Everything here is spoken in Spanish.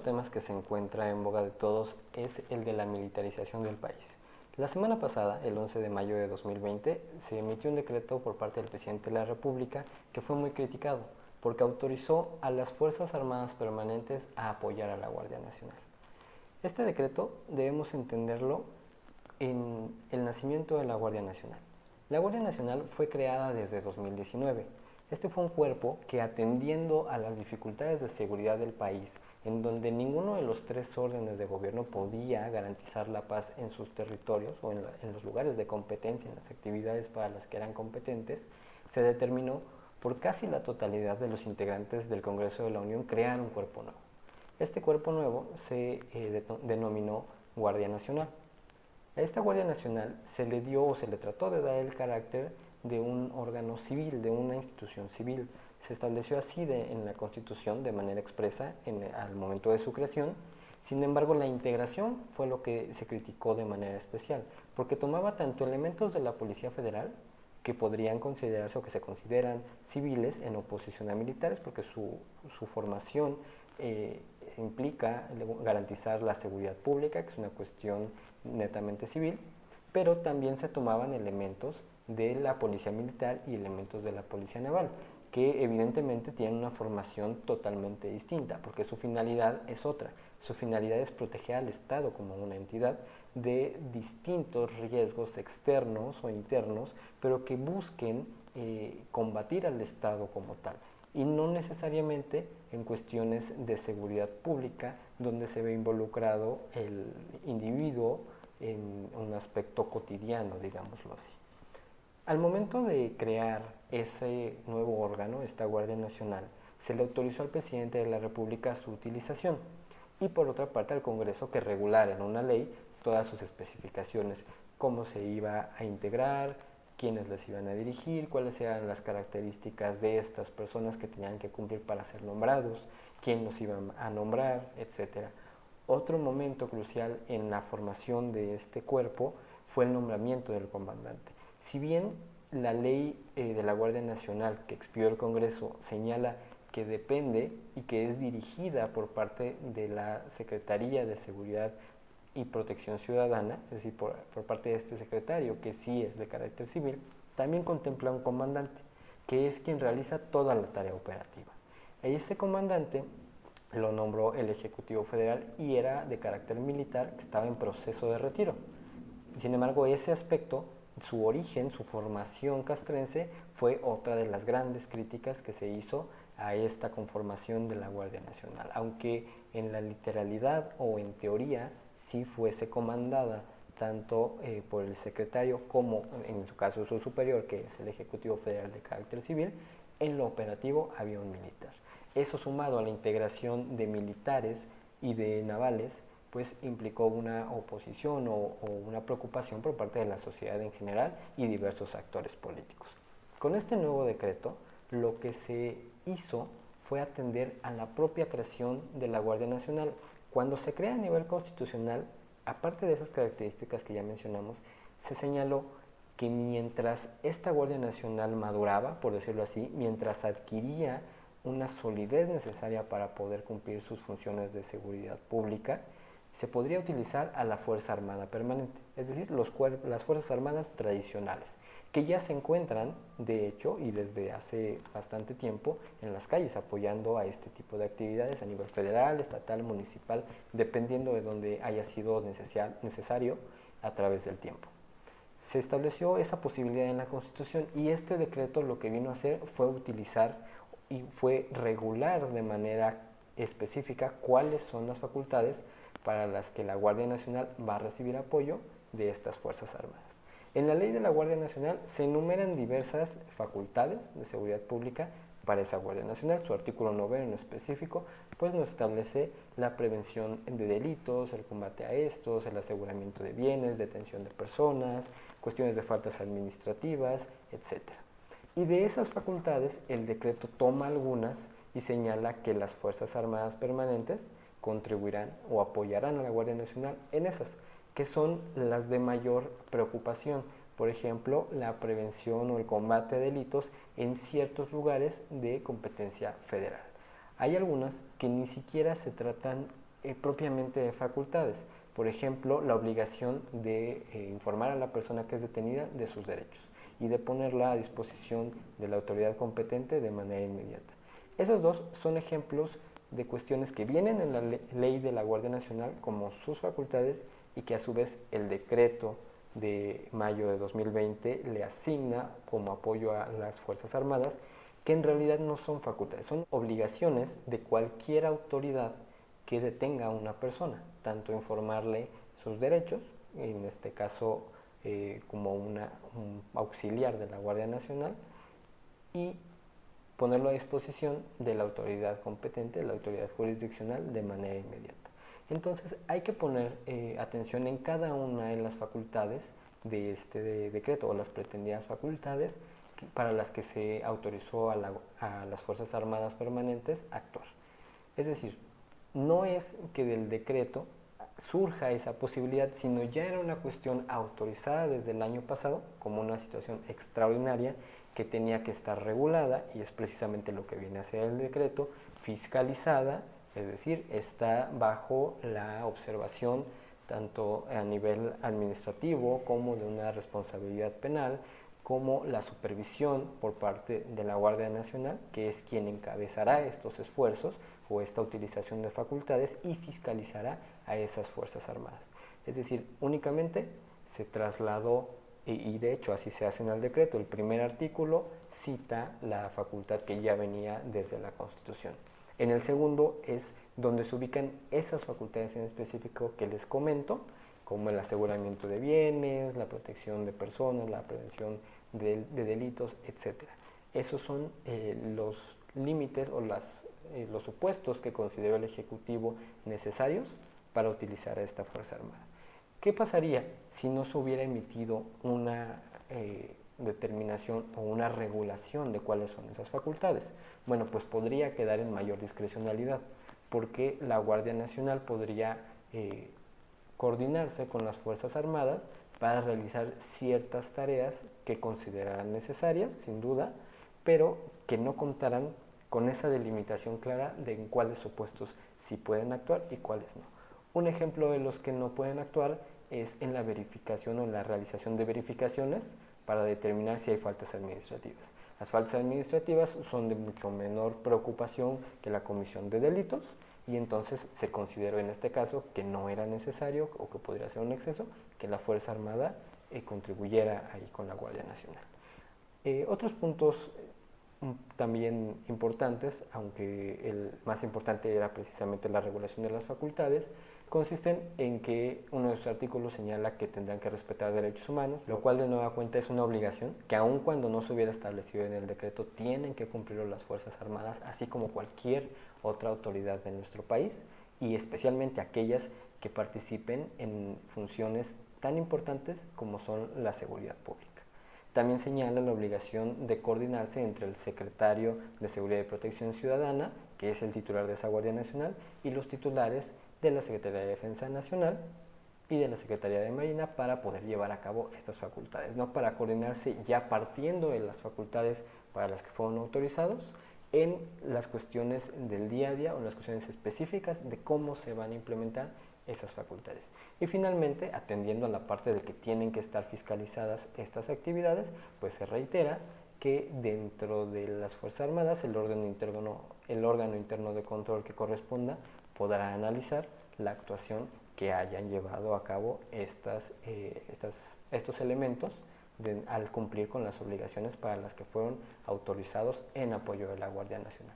los temas que se encuentra en boga de todos es el de la militarización del país. La semana pasada, el 11 de mayo de 2020, se emitió un decreto por parte del presidente de la República que fue muy criticado porque autorizó a las Fuerzas Armadas Permanentes a apoyar a la Guardia Nacional. Este decreto debemos entenderlo en el nacimiento de la Guardia Nacional. La Guardia Nacional fue creada desde 2019. Este fue un cuerpo que, atendiendo a las dificultades de seguridad del país, en donde ninguno de los tres órdenes de gobierno podía garantizar la paz en sus territorios o en los lugares de competencia, en las actividades para las que eran competentes, se determinó por casi la totalidad de los integrantes del Congreso de la Unión crear un cuerpo nuevo. Este cuerpo nuevo se denominó Guardia Nacional. A esta Guardia Nacional se le dio o se le trató de dar el carácter de un órgano civil, de una institución civil. Se estableció así en la Constitución de manera expresa al momento de su creación. Sin embargo, la integración fue lo que se criticó de manera especial, porque tomaba tanto elementos de la Policía Federal, que podrían considerarse o que se consideran civiles en oposición a militares, porque su formación implica garantizar la seguridad pública, que es una cuestión netamente civil, pero también se tomaban elementos de la policía militar y elementos de la policía naval, que evidentemente tienen una formación totalmente distinta, porque su finalidad es otra. Su finalidad es proteger al Estado como una entidad de distintos riesgos externos o internos, pero que busquen combatir al Estado como tal, y no necesariamente en cuestiones de seguridad pública, donde se ve involucrado el individuo en un aspecto cotidiano, digámoslo así. Al momento de crear ese nuevo órgano, esta Guardia Nacional, se le autorizó al presidente de la República su utilización y por otra parte al Congreso que regulara en una ley todas sus especificaciones, cómo se iba a integrar, quiénes les iban a dirigir, cuáles eran las características de estas personas que tenían que cumplir para ser nombrados, quién los iba a nombrar, etc. Otro momento crucial en la formación de este cuerpo fue el nombramiento del comandante. Si bien la ley de la Guardia Nacional que expidió el Congreso señala que depende y que es dirigida por parte de la Secretaría de Seguridad y Protección Ciudadana, es decir, por parte de este secretario, que sí es de carácter civil, también contempla un comandante, que es quien realiza toda la tarea operativa. Este comandante lo nombró el Ejecutivo Federal y era de carácter militar, que estaba en proceso de retiro. Sin embargo, ese aspecto, su origen, su formación castrense, fue otra de las grandes críticas que se hizo a esta conformación de la Guardia Nacional, aunque en la literalidad o en teoría sí fuese comandada tanto por el secretario como, en su caso, su superior, que es el Ejecutivo Federal de carácter civil, en lo operativo había un militar. Eso, sumado a la integración de militares y de navales, pues implicó una oposición o una preocupación por parte de la sociedad en general y diversos actores políticos. Con este nuevo decreto, lo que se hizo fue atender a la propia creación de la Guardia Nacional. Cuando se crea a nivel constitucional, aparte de esas características que ya mencionamos, se señaló que mientras esta Guardia Nacional maduraba, por decirlo así, mientras adquiría una solidez necesaria para poder cumplir sus funciones de seguridad pública, se podría utilizar a la Fuerza Armada Permanente, es decir, las Fuerzas Armadas tradicionales, que ya se encuentran, de hecho, y desde hace bastante tiempo, en las calles apoyando a este tipo de actividades a nivel federal, estatal, municipal, dependiendo de donde haya sido necesario a través del tiempo. Se estableció esa posibilidad en la Constitución y este decreto lo que vino a hacer fue utilizar y fue regular de manera específica cuáles son las facultades para las que la Guardia Nacional va a recibir apoyo de estas Fuerzas Armadas. En la ley de la Guardia Nacional se enumeran diversas facultades de seguridad pública para esa Guardia Nacional. Su artículo 9 en específico pues nos establece la prevención de delitos, el combate a estos, el aseguramiento de bienes, detención de personas, cuestiones de faltas administrativas, etc. Y de esas facultades el decreto toma algunas y señala que las Fuerzas Armadas Permanentes contribuirán o apoyarán a la Guardia Nacional en esas, que son las de mayor preocupación. Por ejemplo, la prevención o el combate a delitos en ciertos lugares de competencia federal. Hay algunas que ni siquiera se tratan propiamente de facultades. Por ejemplo, la obligación de informar a la persona que es detenida de sus derechos y de ponerla a disposición de la autoridad competente de manera inmediata. Esos dos son ejemplos de cuestiones que vienen en la ley de la Guardia Nacional como sus facultades y que a su vez el decreto de mayo de 2020 le asigna como apoyo a las Fuerzas Armadas, que en realidad no son facultades, son obligaciones de cualquier autoridad que detenga a una persona, tanto informarle sus derechos, en este caso como un auxiliar de la Guardia Nacional, y ponerlo a disposición de la autoridad competente, la autoridad jurisdiccional, de manera inmediata. Entonces hay que poner atención en cada una de las facultades de este decreto o las pretendidas facultades para las que se autorizó a las Fuerzas Armadas Permanentes a actuar. Es decir, no es que del decreto surja esa posibilidad, sino ya era una cuestión autorizada desde el año pasado como una situación extraordinaria que tenía que estar regulada, y es precisamente lo que viene a ser el decreto, fiscalizada, es decir, está bajo la observación tanto a nivel administrativo como de una responsabilidad penal, como la supervisión por parte de la Guardia Nacional, que es quien encabezará estos esfuerzos o esta utilización de facultades y fiscalizará a esas Fuerzas Armadas. Es decir, únicamente se trasladó, y de hecho así se hace en el decreto, el primer artículo cita la facultad que ya venía desde la Constitución. En el segundo es donde se ubican esas facultades en específico que les comento, como el aseguramiento de bienes, la protección de personas, la prevención de delitos, etc. Esos son los límites o los supuestos que consideró el Ejecutivo necesarios para utilizar a esta Fuerza Armada. ¿Qué pasaría si no se hubiera emitido una determinación o una regulación de cuáles son esas facultades? Bueno, pues podría quedar en mayor discrecionalidad, porque la Guardia Nacional podría coordinarse con las Fuerzas Armadas para realizar ciertas tareas que consideraran necesarias, sin duda, pero que no contaran con esa delimitación clara de en cuáles supuestos sí pueden actuar y cuáles no. Un ejemplo de los que no pueden actuar es en la verificación o en la realización de verificaciones para determinar si hay faltas administrativas. Las faltas administrativas son de mucho menor preocupación que la comisión de delitos, y entonces se consideró en este caso que no era necesario o que podría ser un exceso que la Fuerza Armada contribuyera ahí con la Guardia Nacional. Otros puntos también importantes, aunque el más importante era precisamente la regulación de las facultades, consisten en que uno de sus artículos señala que tendrán que respetar derechos humanos, lo cual de nueva cuenta es una obligación que aun cuando no se hubiera establecido en el decreto, tienen que cumplirlo las Fuerzas Armadas, así como cualquier otra autoridad de nuestro país, y especialmente aquellas que participen en funciones tan importantes como son la seguridad pública. También señala la obligación de coordinarse entre el secretario de Seguridad y Protección Ciudadana, que es el titular de esa Guardia Nacional, y los titulares de la Secretaría de Defensa Nacional y de la Secretaría de Marina para poder llevar a cabo estas facultades, ¿no? Para coordinarse ya partiendo de las facultades para las que fueron autorizados en las cuestiones del día a día o en las cuestiones específicas de cómo se van a implementar esas facultades. Y finalmente, atendiendo a la parte de que tienen que estar fiscalizadas estas actividades, pues se reitera que dentro de las Fuerzas Armadas el órgano interno de control que corresponda podrá analizar la actuación que hayan llevado a cabo estos elementos al cumplir con las obligaciones para las que fueron autorizados en apoyo de la Guardia Nacional.